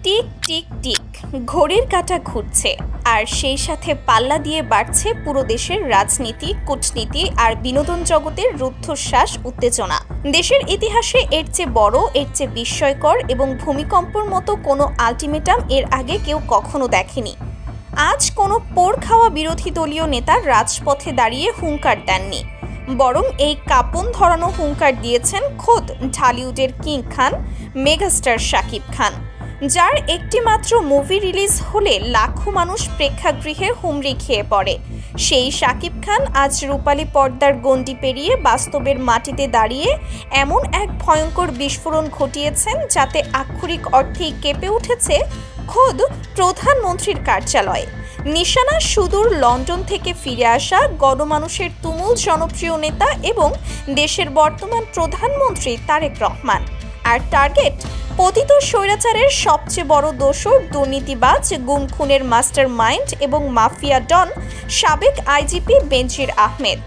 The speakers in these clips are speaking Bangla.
টিক টিক টিক ঘড়ির কাঁটা ঘুরছে, আর সেই সাথে পাল্লা দিয়ে বাড়ছে পুরো দেশের রাজনীতি, কূটনীতি আর বিনোদন জগতের রুদ্ধশ্বাস উত্তেজনা। দেশের ইতিহাসে এর চেয়ে বড়, এর চেয়ে বিস্ময়কর এবং ভূমিকম্পর মতো কোনো আলটিমেটাম এর আগে কেউ কখনো দেখেনি। আজ কোনো পোড় খাওয়া বিরোধী দলীয় নেতা রাজপথে দাঁড়িয়ে হুঙ্কার দেননি, বরং এই কাঁপন ধরানো হুঙ্কার দিয়েছেন খোদ ঢালিউডের কিং খান, মেগাস্টার শাকিব খান, যার একটি মাত্র মুভি রিলিজ হলে লাখো মানুষ প্রেক্ষাগৃহে হুমড়ি খেয়ে পড়ে। সেই শাকিব খান আজ রূপালী পর্দার গণ্ডি পেরিয়ে বাস্তবের মাটিতে দাঁড়িয়ে এমন এক ভয়ঙ্কর বিস্ফোরণ ঘটিয়েছেন, যাতে আক্ষরিক অর্থেই কেঁপে উঠেছে খোদ প্রধানমন্ত্রীর কার্যালয়। নিশানা সুদূর লন্ডন থেকে ফিরে আসা গণমানুষের তুমুল জনপ্রিয় নেতা এবং দেশের বর্তমান প্রধানমন্ত্রী তারেক রহমান, আর টার্গেট পতিত স্বৈরাচারের সবচেয়ে বড় দোসর, দুর্নীতিবাজ, গুম খুনের মাস্টার মাইন্ড এবং মাফিয়া ডন সাবেক আইজিপি বেনজির আহমেদ।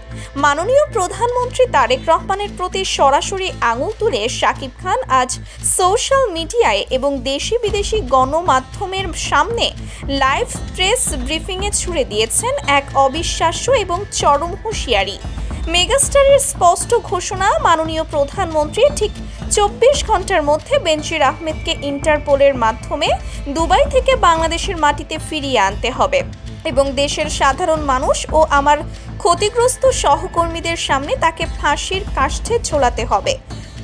মাননীয় প্রধানমন্ত্রী তারেক রহমানের প্রতি সরাসরি আঙুল তুলে শাকিব খান আজ সোশ্যাল মিডিয়ায় এবং দেশি বিদেশি গণমাধ্যমের সামনে লাইভ প্রেস ব্রিফিংয়ে ছুড়ে দিয়েছেন এক অবিশ্বাস্য এবং চরম হুঁশিয়ারি। মেগাস্টারের স্পষ্ট ঘোষণা, মাননীয় প্রধানমন্ত্রী ঠিক 24 ঘন্টার মধ্যে বেনজির আহমেদকে ইন্টারপোলের মাধ্যমে দুবাই থেকে বাংলাদেশের মাটিতে ফিরিয়ে আনতে হবে এবং দেশের সাধারণ মানুষ ও আমার ক্ষতিগ্রস্ত সহকর্মীদের সামনে তাকে ফাঁসির কাষ্ঠে ঝোলাতে হবে।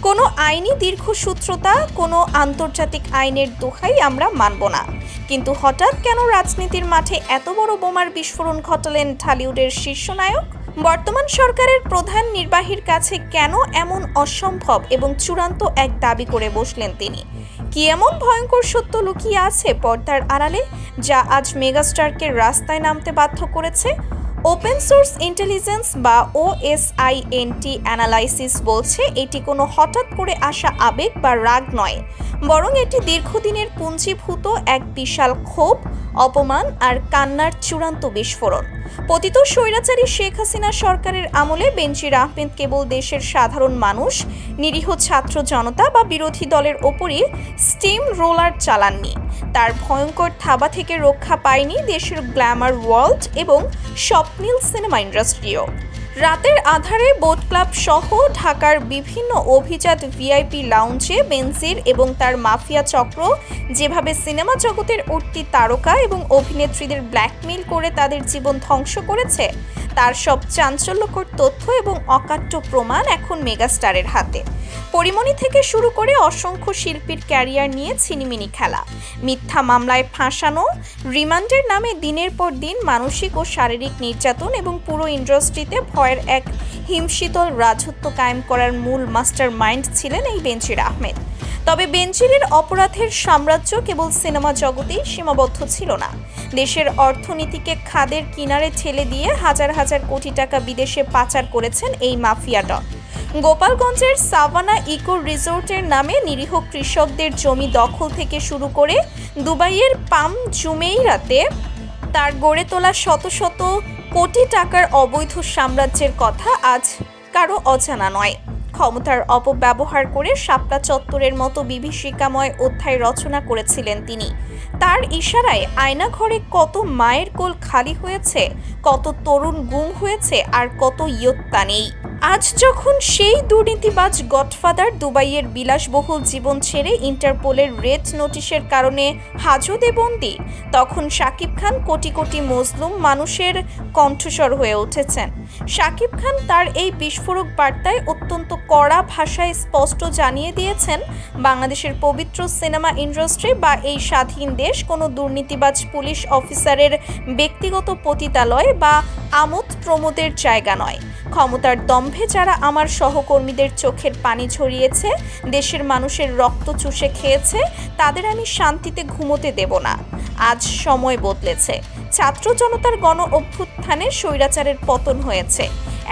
কোনো আইনি দীর্ঘসূত্রতা, কোনো আন্তর্জাতিক আইনের দোহাই আমরা মানব না। কিন্তু হঠাৎ কেন রাজনীতির মাঠে এত বড় বোমার বিস্ফোরণ ঘটালেন ঢালিউডের শীর্ষনায়ক? বর্তমান সরকারের প্রধান নির্বাহীর কাছে কেন এমন অসম্ভব এবং চূড়ান্ত এক দাবি করে বসলেন তিনি? কি এমন ভয়ঙ্কর সত্য লুকিয়ে আছে পর্দার আড়ালে, যা আজ মেগাস্টারকে রাস্তায় নামতে বাধ্য করেছে? ওপেন সোর্স ইন্টেলিজেন্স বা OSINT অ্যানালাইসিস বলছে এটি কোনো হঠাৎ করে আসা আবেগ বা রাগ নয়, বরং এটি দীর্ঘদিনের পুঞ্জীভূত এক বিশাল ক্ষোভ, অপমান আর কান্নার চূড়ান্ত বিস্ফোরণ। পতিত স্বৈরাচারী শেখ হাসিনা সরকারের আমলে বেনজির আহমেদ কেবল দেশের সাধারণ মানুষ, নিরীহ ছাত্র জনতা বা বিরোধী দলের ওপরই স্টিম রোলার চালাননি, তার ভয়ঙ্কর থাবা থেকে রক্ষা পায়নি দেশের গ্ল্যামার ওয়ার্ল্ড এবং স্বপ্নিল সিনেমা ইন্ডাস্ট্রিও। রাতের আধারে বোট ক্লাব সহ ঢাকার বিভিন্ন অভিজাত VIP লাউঞ্জে বেনজির এবং তার মাফিয়া চক্র যেভাবে সিনেমা জগতের উঠতি তারকা এবং অভিনেত্রীদের ব্ল্যাকমেইল করে তাদের জীবন ধ্বংস করেছে, তার সব চাঞ্চল্যকর তথ্য এবং অকাট্য প্রমাণ এখন মেগাস্টারের হাতে। পরিমণি থেকে শুরু করে অসংখ্য শিল্পীর ক্যারিয়ার নিয়ে ছিনিমিনি খেলা, মিথ্যা মামলায় ফাঁসানো, রিমান্ডের নামে দিনের পর দিন মানসিক ও শারীরিক নির্যাতন এবং পুরো ইন্ডাস্ট্রিতে ভয়ের এক হিমশীতল রাজত্ব কায়েম করার মূল মাস্টার মাইন্ড ছিলেন এই বেনজির আহমেদ। তবে বেনজিরের অপরাধের সাম্রাজ্য কেবল সিনেমা জগতেই সীমাবদ্ধ ছিল না। দেশের অর্থনীতিকে খাদের কিনারে ঠেলে দিয়ে হাজার হাজার কোটি টাকা বিদেশে পাচার করেছেন এই মাফিয়া ডন। গোপালগঞ্জের সাভানা ইকো রিসোর্টের নামে নিরীহ কৃষকদের জমি দখল থেকে শুরু করে দুবাইয়ের পাম জুমেইরাতে তার গড়ে তোলা শত শত কোটি টাকার অবৈধ সাম্রাজ্যের কথা আজ কারো অজানা নয়। ক্ষমতার অপব্যবহার করে শাপলা চত্বরের মতো বিভীষিকাময় অধ্যায় রচনা করেছিলেন তিনি। তার ইশারায় আয়নাঘরে কত মায়ের কোল খালি হয়েছে, কত তরুণ গুম হয়েছে, আর কত ইয়ত্তা নেই। আজ যখন সেই দুর্নীতিবাজ গডফাদার দুবাইয়ের বিলাসবহুল জীবন ছেড়ে ইন্টারপোলের রেড নোটিশের কারণে হাজতে বন্দী, তখন শাকিব খান কোটি কোটি মজলুম মানুষের কণ্ঠস্বর হয়ে উঠেছেন। শাকিব খান তার এই বিস্ফোরক বার্তায় অত্যন্ত কড়া ভাষায় স্পষ্ট জানিয়ে দিয়েছেন, বাংলাদেশের পবিত্র সিনেমা ইন্ডাস্ট্রি বা এই স্বাধীন দেশ কোনো দুর্নীতিবাজ পুলিশ অফিসারের ব্যক্তিগত পতিতালয় বা আমোদ প্রমোদের জায়গা নয়। ক্ষমতার দম্ভে যারা আমার সহকর্মীদের চোখের পানি ঝরিয়েছে, দেশের মানুষের রক্ত চুষে খেয়েছে, তাদের আমি শান্তিতে ঘুমোতে দেব না। আজ সময় বদলেছে। ছাত্র জনতার গণ অভ্যুত্থানে স্বৈরাচারের পতন হয়েছে।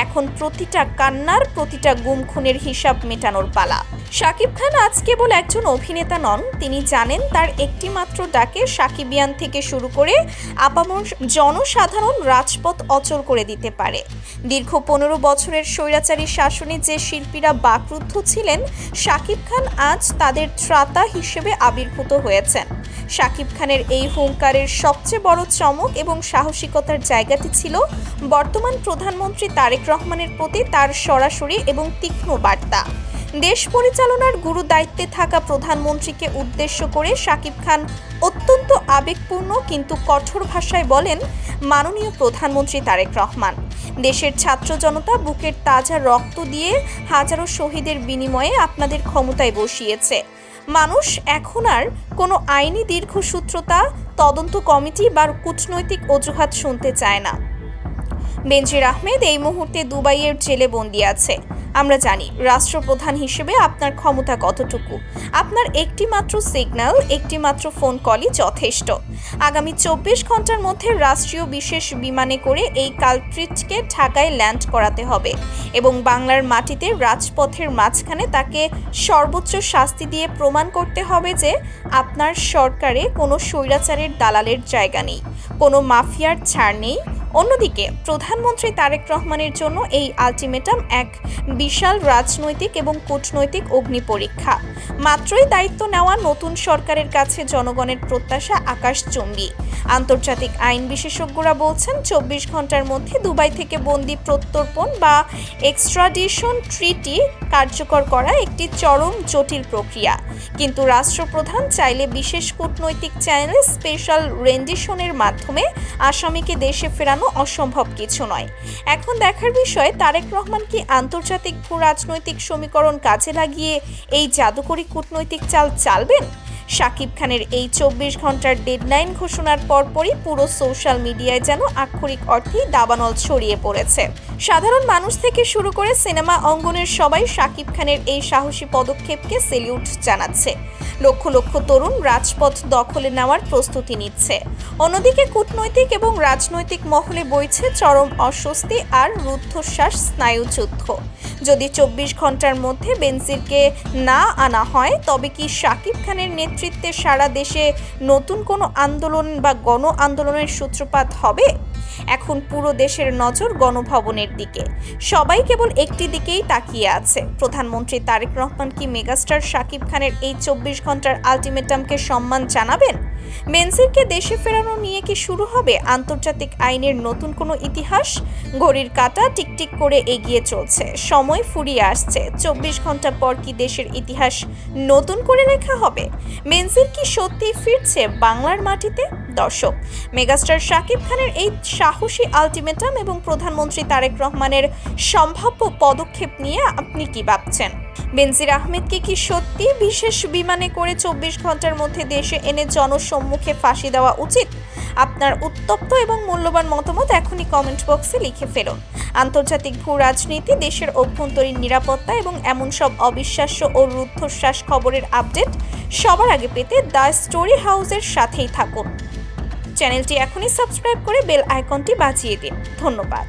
এখন প্রতিটা কান্নার, প্রতিটা গুম খুনের হিসাব মেটানোর পালা। শাকিব খান আজ কেবল একজন অভিনেতা নন, তিনি জানেন তার একটিমাত্র ডাকে সাকিবিয়ান থেকে শুরু করে আপামর জনসাধারণ রাজপথ অচল করে দিতে পারে। দীর্ঘ 15 বছরের স্বৈরাচারী শাসনে যে শিল্পীরা বাকরুদ্ধ ছিলেন, শাকিব খান আজ তাদের ত্রাতা হিসেবে আবির্ভূত হয়েছেন। শাকিব খানের এই হুঙ্কারের সবচেয়ে বড় চমক এবং সাহসিকতার জায়গাটি ছিল বর্তমান প্রধানমন্ত্রী তারেক রহমানের প্রতি তার সরাসরি এবং তীক্ষ্ণ বার্তা। দেশ পরিচালনার গুরু দায়িত্বে থাকা প্রধানমন্ত্রীকে উদ্দেশ্য করে শাকিব খান অত্যন্ত আবেগপূর্ণ কিন্তু কঠোর ভাষায় বলেন, মাননীয় প্রধানমন্ত্রী তারেক রহমান, দেশের ছাত্র জনতা বুকের তাজা রক্ত দিয়ে হাজারো শহীদের বিনিময়ে আপনাদের ক্ষমতায় বসিয়েছে। মানুষ এখন আর কোনো আইনি দীর্ঘসূত্রতা, তদন্ত কমিটি বা কূটনৈতিক অজুহাত শুনতে চায় না। বেনজির আহমেদ এই মুহূর্তে দুবাইয়ের জেলে বন্দী আছে। আমরা জানি রাষ্ট্রপ্রধান হিসেবে আপনার ক্ষমতা কতটুকু। আপনার একটিমাত্র সিগন্যাল, একটিমাত্র ফোন কলই যথেষ্ট। আগামী 24 ঘন্টার মধ্যে রাষ্ট্রীয় বিশেষ বিমানে করে এই কালপ্রিটকে ঢাকায় ল্যান্ড করাতে হবে এবং বাংলার মাটিতে রাজপথের মাঝখানে তাকে সর্বোচ্চ শাস্তি দিয়ে প্রমাণ করতে হবে যে আপনার সরকারে কোনো স্বৈরাচারের দালালের জায়গা নেই, কোনো মাফিয়ার ছাড় নেই। অন্যদিকে প্রধানমন্ত্রী তারেক রহমানের জন্য এই আলটিমেটাম এক বিশাল রাজনৈতিক এবং কূটনৈতিক অগ্নিপরীক্ষা। মাত্রই দায়িত্ব নেওয়া নতুন সরকারের কাছে জনগণের প্রত্যাশা আকাশচুম্বী। আন্তর্জাতিক আইন বিশেষজ্ঞরা বলছেন 24 ঘন্টার মধ্যে দুবাই থেকে বন্দি প্রত্যর্পণ বা এক্সট্রাডিশন ট্রিটি কার্যকর করা একটি চরম জটিল প্রক্রিয়া। কিন্তু রাষ্ট্রপ্রধান চাইলে বিশেষ কূটনৈতিক চ্যানেলে স্পেশাল রেন্ডিশনের মাধ্যমে আসামিকে দেশে ফেরানো অসম্ভব কিছু নয়। এখন দেখার বিষয়, তারেক রহমান কি আন্তর্জাতিক ভূ রাজনৈতিক সমীকরণ কাজে লাগিয়ে এই জাদুকরী কূটনৈতিক চাল চালবেন? শাকিব খানের এই 24 ঘন্টার ডেডলাইন ঘোষণার পরপরই পুরো সোশ্যাল মিডিয়ায় যেন আক্ষরিক অর্থেই দাবানল ছড়িয়ে পড়েছে। সাধারণ মানুষ থেকে শুরু করে সিনেমা অঙ্গনের সবাই শাকিব খানের এই সাহসী পদক্ষেপকে সেলিউট জানাচ্ছে। লক্ষ লক্ষ তরুণ রাজপথ দখলে নেওয়ার প্রস্তুতি নিচ্ছে। অন্যদিকে কূটনৈতিক এবং রাজনৈতিক মহলে বইছে চরম অস্বস্তি আর রুদ্ধশ্বাস স্নায়ুযুদ্ধ। যদি 24 ঘন্টার মধ্যে বেনজিরকে না আনা হয়, তবে কি শাকিব খানের নেতৃত্বে সারা দেশে নতুন কোনো আন্দোলন বা গণ আন্দোলনের সূত্রপাত হবে? এখন পুরো দেশের নজর গণভবনের দিকে। সবাই কেবল একটি দিকেই তাকিয়ে আছে। প্রধানমন্ত্রী তারেক রহমান কি মেগাস্টার শাকিব খানের এই 24 ঘন্টার আলটিমেটামকে সম্মান জানাবেন? বেনজিরকে দেশে ফেরানো নিয়ে কি শুরু হবে আন্তর্জাতিক আইনের নতুন কোনো ইতিহাস? ঘড়ির কাঁটা টিকটিক করে এগিয়ে চলছে, সময় ফুরিয়ে আসছে। 24 ঘন্টা পর কি দেশের ইতিহাস নতুন করে লেখা হবে? বেনজির কি সত্যিই ফিরছে বাংলার মাটিতে? দর্শক, মেগাস্টার শাকিব খানের এই সাহসী আলটিমেটাম এবং প্রধানমন্ত্রী তারেক রহমানের সম্ভাব্য পদক্ষেপ নিয়ে আপনি কি ভাবছেন? বেনজির আহমেদকে কি সত্যি বিশেষ বিমানে করে 24 ঘন্টার মধ্যে দেশে এনে জনসম্মুখে ফাঁসি দেওয়া উচিত? আপনার উত্তপ্ত এবং মূল্যবান মতামত এখনই কমেন্ট বক্সে লিখে ফেলুন। আন্তর্জাতিক ভূ রাজনীতি, দেশের অভ্যন্তরীণ নিরাপত্তা এবং এমন সব অবিশ্বাস্য ও রুদ্ধশ্বাস খবরের আপডেট সবার আগে পেতে দ্য স্টোরি হাউসের সাথেই থাকুন। চ্যানেলটি এখনই সাবস্ক্রাইব করে বেল আইকনটি বাজিয়ে দিন। ধন্যবাদ।